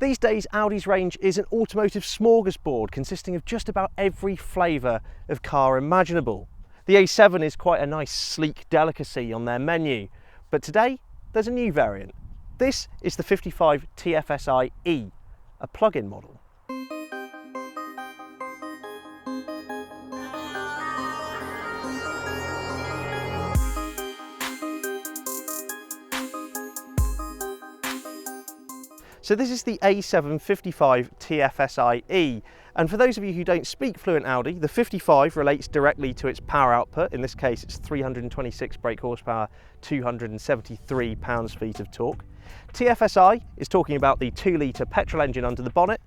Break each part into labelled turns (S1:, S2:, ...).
S1: These days, Audi's range is an automotive smorgasbord consisting of just about every flavour of car imaginable. The A7 is quite a nice sleek delicacy on their menu, but today there's a new variant. This is the 55 TFSI E, a plug-in model. So this is the A7 55 TFSI E, and for those of you who don't speak fluent Audi, the 55 relates directly to its power output. In this case, it's 326 brake horsepower, 273 pounds-feet of torque. TFSI is talking about the 2-litre petrol engine under the bonnet.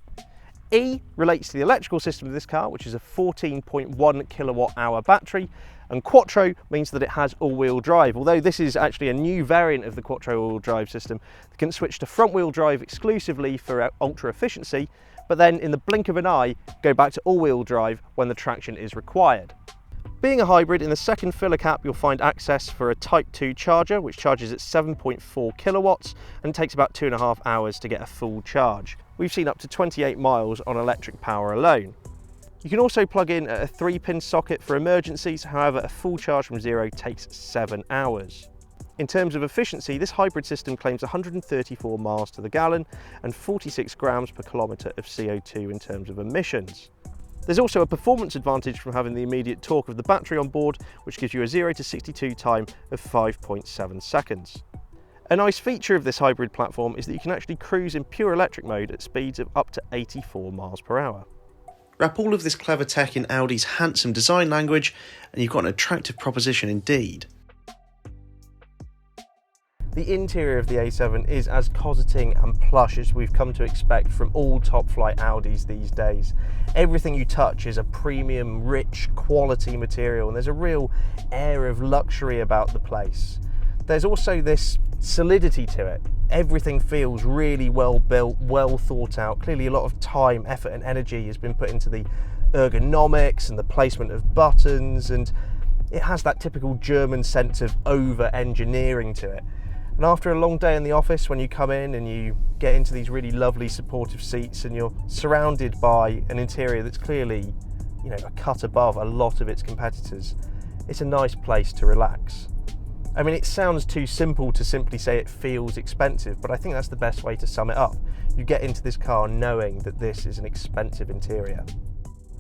S1: E relates to the electrical system of this car, which is a 14.1 kilowatt-hour battery, and Quattro means that it has all-wheel drive, although this is actually a new variant of the Quattro all-wheel drive system that can switch to front-wheel drive exclusively for ultra efficiency, but then in the blink of an eye go back to all-wheel drive when the traction is required. Being a hybrid, in the second filler cap you'll find access for a Type 2 charger, which charges at 7.4 kilowatts and takes about 2.5 hours to get a full charge. We've seen up to 28 miles on electric power alone. You can also plug in a 3-pin socket for emergencies, however a full charge from zero takes 7 hours. In terms of efficiency, this hybrid system claims 134 miles to the gallon and 46 grams per kilometre of CO2 in terms of emissions. There's also a performance advantage from having the immediate torque of the battery on board, which gives you a 0 to 62 time of 5.7 seconds. A nice feature of this hybrid platform is that you can actually cruise in pure electric mode at speeds of up to 84 miles per hour. Wrap all of this clever tech in Audi's handsome design language and you've got an attractive proposition indeed. The interior of the A7 is as cosseting and plush as we've come to expect from all top-flight Audis these days. Everything you touch is a premium, rich, quality material, and there's a real air of luxury about the place. There's also this solidity to it. Everything feels really well built, well thought out. Clearly a lot of time, effort and energy has been put into the ergonomics and the placement of buttons, and it has that typical German sense of over-engineering to it. And after a long day in the office, when you come in and you get into these really lovely supportive seats and you're surrounded by an interior that's clearly, you know, a cut above a lot of its competitors, it's a nice place to relax. I mean, it sounds too simple to simply say it feels expensive, but I think that's the best way to sum it up. You get into this car knowing that this is an expensive interior.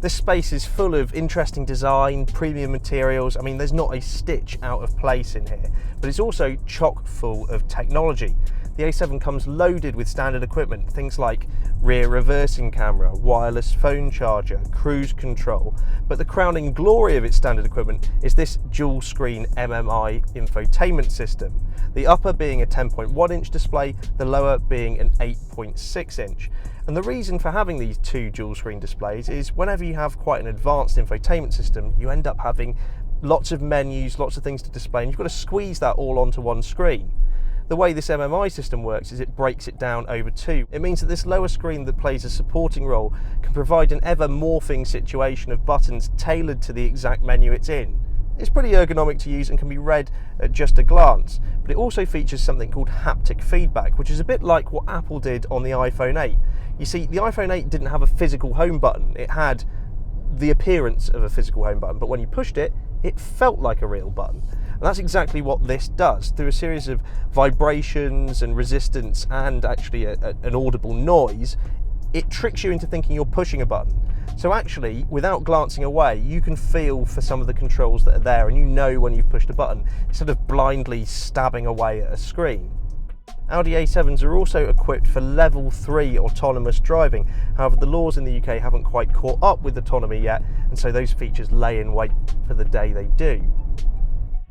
S1: This space is full of interesting design, premium materials. I mean, there's not a stitch out of place in here, but it's also chock full of technology. The A7 comes loaded with standard equipment, things like rear reversing camera, wireless phone charger, cruise control, but the crowning glory of its standard equipment is this dual screen Mmi Infotainment System. The upper being a 10.1 inch display, the lower being an 8.6 inch. And the reason for having these two dual screen displays is whenever you have quite an advanced infotainment system, you end up having lots of menus, lots of things to display, and you've got to squeeze that all onto one screen. The way this Mmi system works is it breaks it down over two. It means that this lower screen that plays a supporting role can provide an ever morphing situation of buttons tailored to the exact menu it's in. It's pretty ergonomic to use and can be read at just a glance, but it also features something called Haptic Feedback, which is a bit like what Apple did on the iPhone 8. You see, the iPhone 8 didn't have a physical home button. It had the appearance of a physical home button, but when you pushed it, it felt like a real button. And that's exactly what this does. Through a series of vibrations and resistance and actually an audible noise, it tricks you into thinking you're pushing a button. So actually, without glancing away, you can feel for some of the controls that are there, and you know when you've pushed a button, instead of blindly stabbing away at a screen. Audi A7s are also equipped for level 3 autonomous driving. However, the laws in the UK haven't quite caught up with autonomy yet, and so those features lay in wait for the day they do.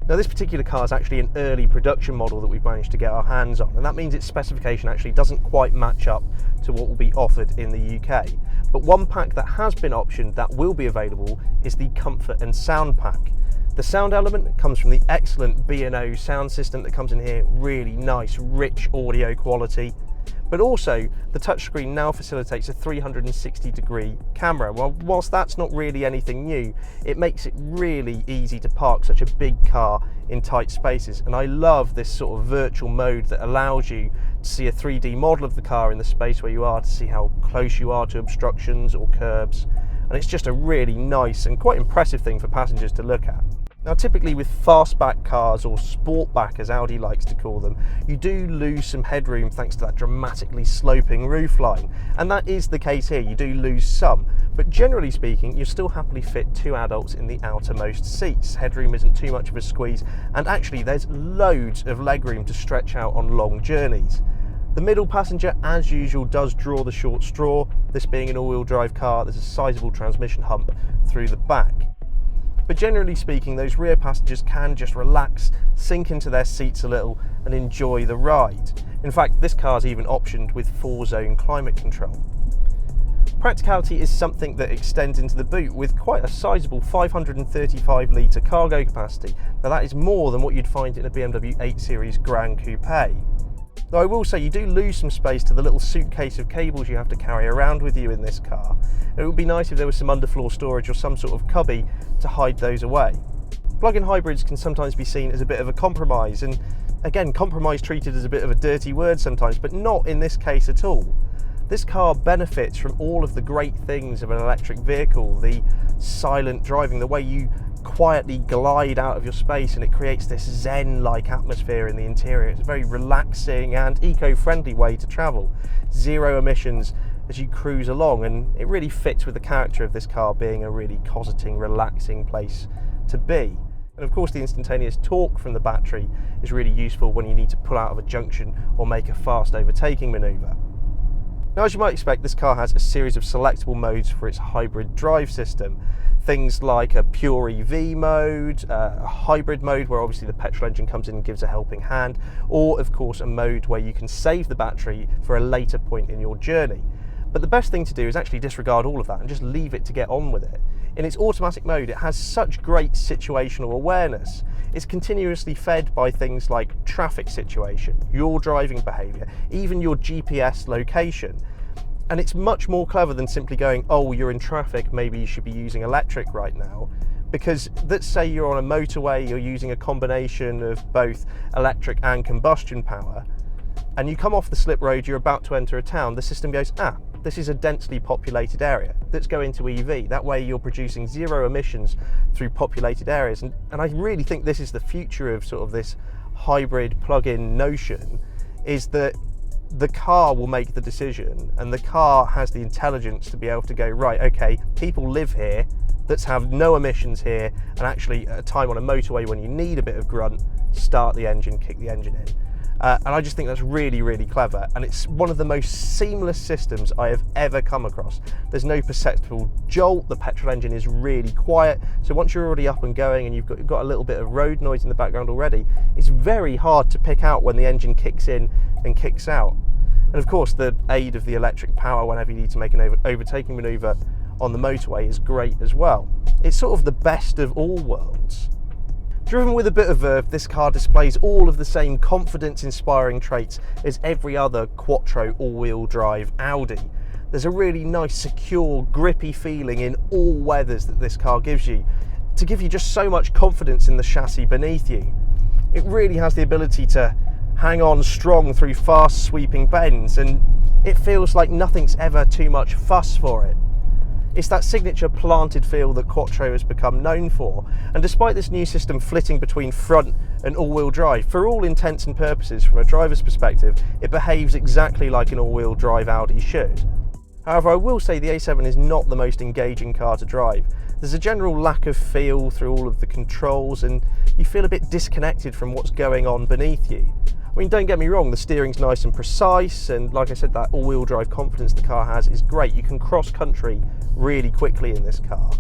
S1: Now, this particular car is actually an early production model that we've managed to get our hands on, and that means its specification actually doesn't quite match up to what will be offered in the UK. But one pack that has been optioned that will be available is the Comfort and Sound Pack. The sound element comes from the excellent B&O sound system that comes in here, really nice, rich audio quality. But also, the touchscreen now facilitates a 360-degree camera. Well, whilst that's not really anything new, it makes it really easy to park such a big car in tight spaces. And I love this sort of virtual mode that allows you to see a 3D model of the car in the space where you are, to see how close you are to obstructions or curbs. And it's just a really nice and quite impressive thing for passengers to look at. Now, typically with fastback cars, or sportback as Audi likes to call them, you do lose some headroom thanks to that dramatically sloping roofline. And that is the case here, you do lose some. But generally speaking, you still happily fit 2 adults in the outermost seats. Headroom isn't too much of a squeeze, and actually there's loads of legroom to stretch out on long journeys. The middle passenger, as usual, does draw the short straw. This being an all-wheel drive car, there's a sizable transmission hump through the back. But generally speaking, those rear passengers can just relax, sink into their seats a little and enjoy the ride. In fact, this car's even optioned with 4-zone climate control. Practicality is something that extends into the boot with quite a sizable 535-litre cargo capacity. Now that is more than what you'd find in a BMW 8 Series Gran Coupe. Though I will say you do lose some space to the little suitcase of cables you have to carry around with you in this car. It would be nice if there was some underfloor storage or some sort of cubby to hide those away. Plug-in hybrids can sometimes be seen as a bit of a compromise, and again, compromise treated as a bit of a dirty word sometimes, but not in this case at all. This car benefits from all of the great things of an electric vehicle, the silent driving, the way you quietly glide out of your space and it creates this zen-like atmosphere in the interior. It's a very relaxing and eco-friendly way to travel. 0 emissions as you cruise along, and it really fits with the character of this car being a really cosseting, relaxing place to be. And of course the instantaneous torque from the battery is really useful when you need to pull out of a junction or make a fast overtaking manoeuvre. Now, as you might expect, this car has a series of selectable modes for its hybrid drive system. Things like a pure EV mode, a hybrid mode where obviously the petrol engine comes in and gives a helping hand, or of course a mode where you can save the battery for a later point in your journey. But the best thing to do is actually disregard all of that and just leave it to get on with it. In its automatic mode, it has such great situational awareness. It's continuously fed by things like traffic situation, your driving behaviour, even your GPS location. And it's much more clever than simply going, oh, you're in traffic, maybe you should be using electric right now. Because let's say you're on a motorway, you're using a combination of both electric and combustion power, and you come off the slip road, you're about to enter a town, the system goes, this is a densely populated area, let's go into EV. That way you're producing 0 emissions through populated areas. And I really think this is the future of sort of this hybrid plug-in notion, is that the car will make the decision, and the car has the intelligence to be able to go, right, okay, people live here, let's have no emissions here, and actually at a time on a motorway when you need a bit of grunt, start the engine, kick the engine in. And I just think that's really, really clever, and it's one of the most seamless systems I have ever come across. There's no perceptible jolt, the petrol engine is really quiet, so once you're already up and going and you've got a little bit of road noise in the background already, it's very hard to pick out when the engine kicks in and kicks out. And of course the aid of the electric power whenever you need to make an overtaking manoeuvre on the motorway is great as well. It's sort of the best of all worlds. Driven with a bit of verve, this car displays all of the same confidence-inspiring traits as every other Quattro all-wheel drive Audi. There's a really nice, secure, grippy feeling in all weathers that this car gives you, to give you just so much confidence in the chassis beneath you. It really has the ability to hang on strong through fast sweeping bends, and it feels like nothing's ever too much fuss for it. It's that signature planted feel that Quattro has become known for, and despite this new system flitting between front and all-wheel drive, for all intents and purposes from a driver's perspective, it behaves exactly like an all-wheel drive Audi should. However, I will say the A7 is not the most engaging car to drive. There's a general lack of feel through all of the controls, and you feel a bit disconnected from what's going on beneath you. I mean, don't get me wrong, the steering's nice and precise, and like I said, that all-wheel drive confidence the car has is great. You can cross country really quickly in this car.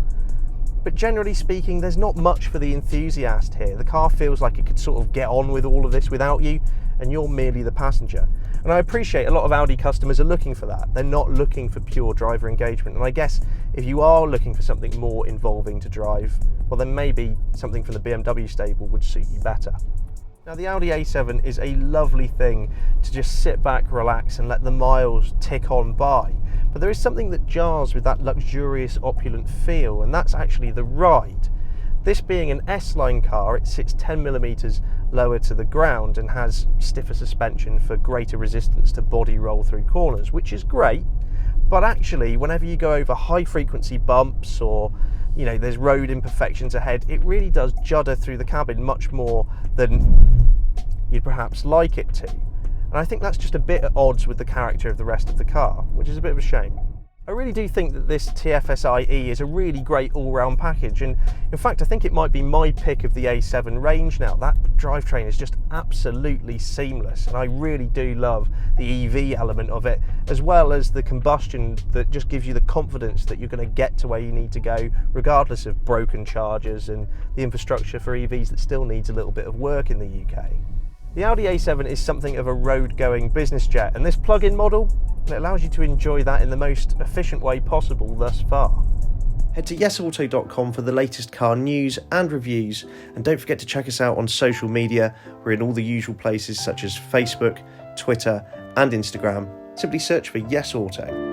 S1: But generally speaking, there's not much for the enthusiast here. The car feels like it could sort of get on with all of this without you, and you're merely the passenger. And I appreciate a lot of Audi customers are looking for that. They're not looking for pure driver engagement. And I guess if you are looking for something more involving to drive, well then maybe something from the BMW stable would suit you better. Now the Audi A7 is a lovely thing to just sit back, relax and let the miles tick on by. But there is something that jars with that luxurious, opulent feel, and that's actually the ride. This being an S-Line car, it sits 10mm lower to the ground and has stiffer suspension for greater resistance to body roll through corners, which is great. But actually, whenever you go over high frequency bumps or there's road imperfections ahead, it really does judder through the cabin much more than you'd perhaps like it to. And I think that's just a bit at odds with the character of the rest of the car, which is a bit of a shame. I really do think that this TFSI E is a really great all-round package, and in fact I think it might be my pick of the A7 range now. That drivetrain is just absolutely seamless, and I really do love the EV element of it, as well as the combustion that just gives you the confidence that you're going to get to where you need to go, regardless of broken chargers and the infrastructure for EVs that still needs a little bit of work in the UK. The Audi A7 is something of a road-going business jet, and this plug-in model, it allows you to enjoy that in the most efficient way possible thus far. Head to YesAuto.com for the latest car news and reviews, and don't forget to check us out on social media. We're in all the usual places such as Facebook, Twitter and Instagram. Simply search for YesAuto.